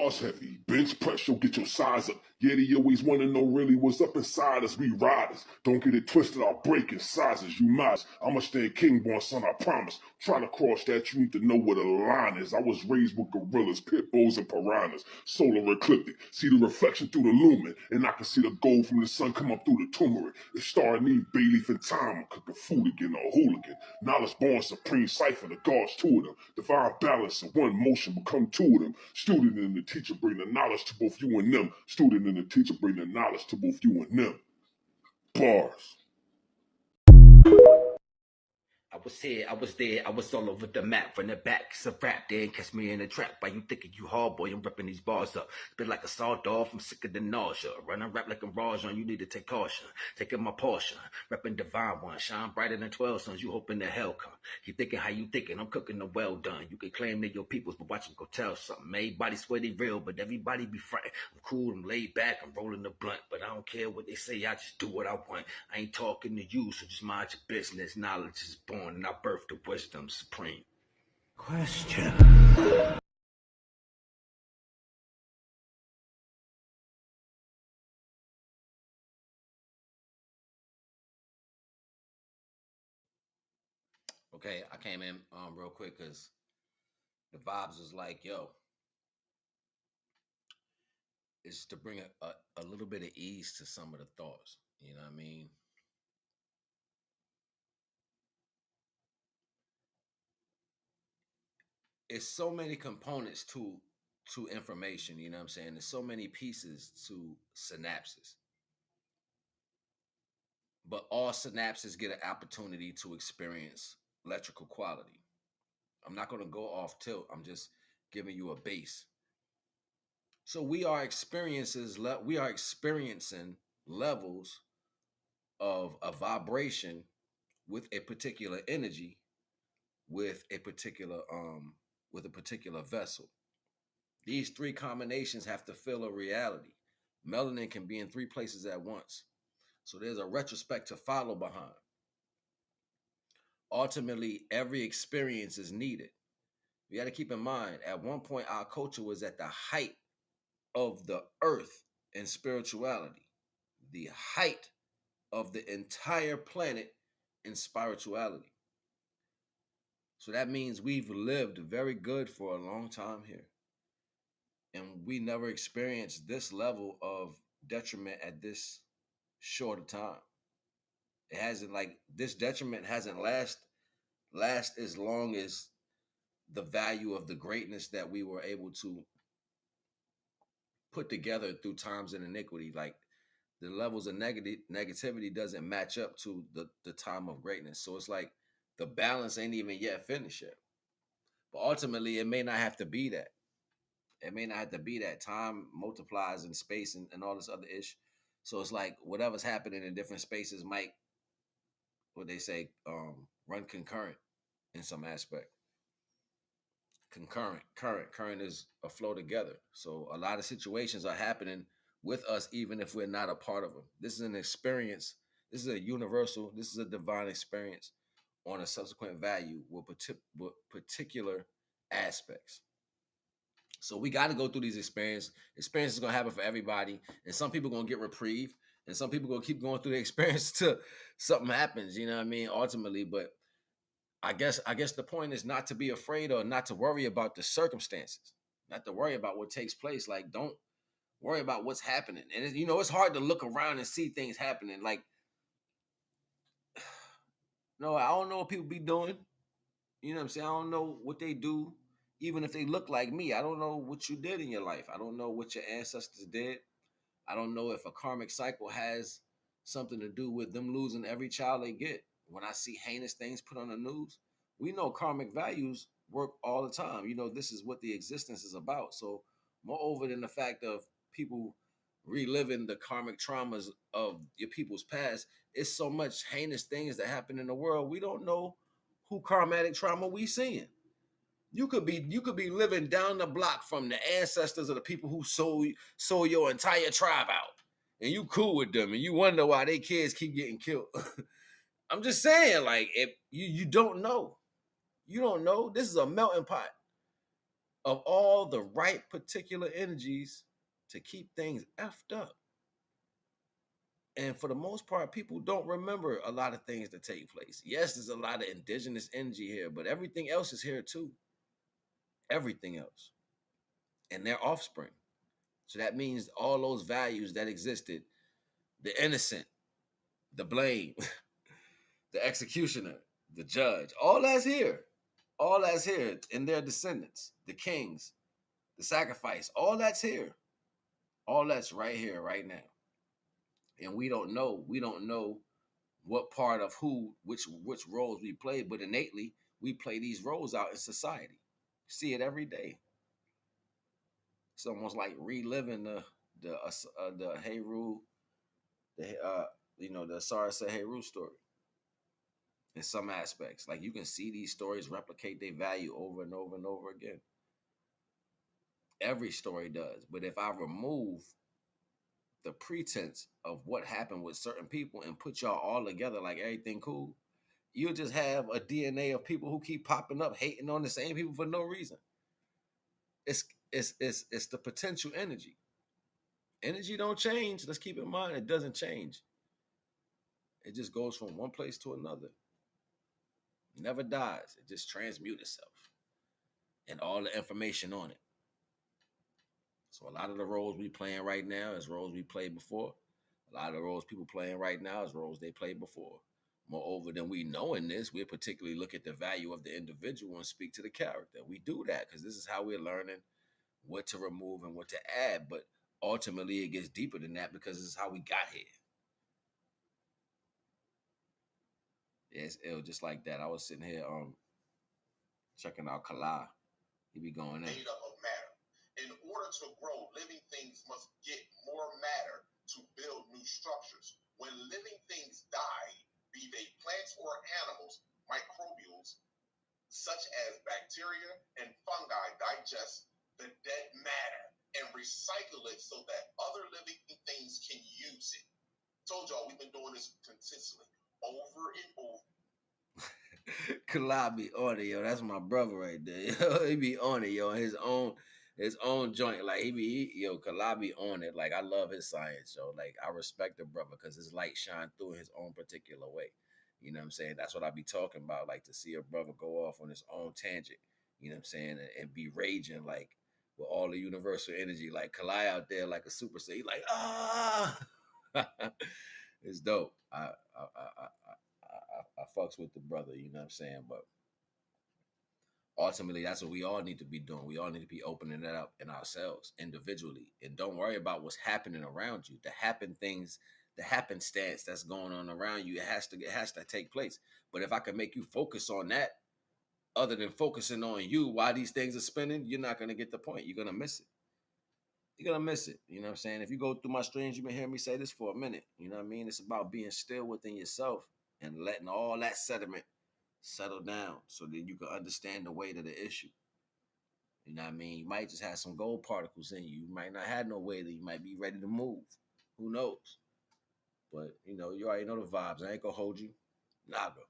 bars heavy, bench press, you'll get your size up. Yeah, they always want to know really what's up inside us, we riders. Don't get it twisted, I'll break in sizes, you might. I'ma stay king born, son, I promise. Try to cross that, you need to know where the line is. I was raised with gorillas, pit bulls, and piranhas. Solar ecliptic, see the reflection through the lumen, and I can see the gold from the sun come up through the turmeric. The star need bay leaf and time, I'm cooking food again, a hooligan. Knowledge born supreme cipher, the gods two of them. Divine balance in one motion become two of them. Student and the teacher bring the knowledge to both you and them. Student and the teacher bring the knowledge to both you and them. Bars. I was here, I was there, I was all over the map. From the back, it's a rap, they ain't catch me in a trap. Why you thinking you hard, boy? I'm ripping these bars up. Spit like a sawed off, I'm sicker than nausea. Running rap like a Rajon, you need to take caution. Taking my portion, repping divine one. Shine brighter than 12 suns, you hoping the hell come. You thinking how you thinking, I'm cooking the well done. You can claim they're your peoples, but watch them go tell something. Everybody swear they real, but everybody be frontin'. I'm cool, I'm laid back, I'm rolling the blunt. But I don't care what they say, I just do what I want. I ain't talking to you, so just mind your business. Knowledge is born and I birthed the wisdom supreme. Question. Okay, I came in real quick because the vibes was like, yo, it's to bring a little bit of ease to some of the thoughts. You know what I mean? It's so many components to information, you know what I'm saying? There's so many pieces to synapses. But all synapses get an opportunity to experience electrical quality. I'm not going to go off tilt. I'm just giving you a base. So we are experiencing levels of a vibration with a particular energy with a particular vessel. These three combinations have to fill a reality. Melanin can be in three places at once. So there's a retrospect to follow behind. Ultimately, every experience is needed. You got to keep in mind, at one point, our culture was at the height of the earth in spirituality, the height of the entire planet in spirituality. So that means we've lived very good for a long time here. And we never experienced this level of detriment at this short a time. It hasn't, like, this detriment hasn't last as long as the value of the greatness that we were able to put together through times and iniquity. Like, the levels of negativity doesn't match up to the time of greatness. So it's like the balance ain't even yet finished yet. But ultimately, it may not have to be that. It may not have to be that. Time multiplies in space and all this other ish. So it's like whatever's happening in different spaces might, what they say, run concurrent in some aspect. Current is a flow together. So a lot of situations are happening with us, even if we're not a part of them. This is an experience. This is a universal. This is a divine experience on a subsequent value with particular aspects. So we got to go through these experiences. Experience is going to happen for everybody. And some people going to get reprieve. And some people going to keep going through the experience till something happens. You know what I mean? Ultimately. But I guess the point is not to be afraid or not to worry about the circumstances. Not to worry about what takes place. Like, don't worry about what's happening. And, it's hard to look around and see things happening. Like, no, I don't know what people be doing. You know what I'm saying? I don't know what they do. Even if they look like me, I don't know what you did in your life. I don't know what your ancestors did. I don't know if a karmic cycle has something to do with them losing every child they get. When I see heinous things put on the news, we know karmic values work all the time. This is what the existence is about. So moreover than the fact of people reliving the karmic traumas of your people's past, it's so much heinous things that happen in the world. We don't know who karmatic trauma we seeing. You could be living down the block from the ancestors of the people who sold your entire tribe out, and you cool with them, and you wonder why they kids keep getting killed. I'm just saying, like, if you don't know, this is a melting pot of all the right particular energies to keep things effed up. And for the most part, people don't remember a lot of things that take place. Yes, there's a lot of indigenous energy here, but everything else is here too. Everything else. And their offspring. So that means all those values that existed, the innocent, the blame, the executioner, the judge, all that's here. All that's here in their descendants, the kings, the sacrifice, all that's here. All that's right here, right now. And we don't know. We don't know what part of who, which roles we play, but innately we play these roles out in society. See it every day. It's almost like reliving the Heru, the Asara Heru story. In some aspects, like you can see these stories replicate their value over and over and over again. Every story does, but if I remove the pretense of what happened with certain people and put y'all all together like everything cool, you'll just have a DNA of people who keep popping up hating on the same people for no reason. It's the potential energy. Energy don't change. Let's keep in mind it doesn't change. It just goes from one place to another. It never dies. It just transmutes itself and all the information on it. So a lot of the roles we playing right now is roles we played before. A lot of the roles people playing right now is roles they played before. Moreover, than we knowing this, we particularly look at the value of the individual and speak to the character. We do that because this is how we're learning what to remove and what to add. But ultimately, it gets deeper than that because this is how we got here. It's ill, just like that. I was sitting here checking out Kala. He be going in. Made up of matter. In order to grow, living things must get more matter to build new structures. When living things die, be they plants or animals, microbials such as bacteria and fungi digest the dead matter and recycle it so that other living things can use it. Told y'all we've been doing this consistently over and over. Kala be on it, yo. That's my brother right there. He be on it, yo. His own joint. Like Kala be on it. Like I love his science, yo. Like I respect the brother because his light shine through in his own particular way. You know what I'm saying? That's what I be talking about. Like to see a brother go off on his own tangent. You know what I'm saying? And be raging like with all the universal energy. Like Kala out there like a super saiyan. He like it's dope. I fucks with the brother, you know what I'm saying? But ultimately, that's what we all need to be doing. We all need to be opening that up in ourselves individually. And don't worry about what's happening around you. The happenstance that's going on around you, it has to take place. But if I can make you focus on that, other than focusing on you while these things are spinning, you're not going to get the point. You're going to miss it. You're going to miss it. You know what I'm saying? If you go through my streams, you've been hearing me say this for a minute. You know what I mean? It's about being still within yourself and letting all that sediment settle down so that you can understand the weight of the issue. You know what I mean? You might just have some gold particles in you. You might not have no weight. You might be ready to move. Who knows? But, you already know the vibes. I ain't going to hold you. Naga.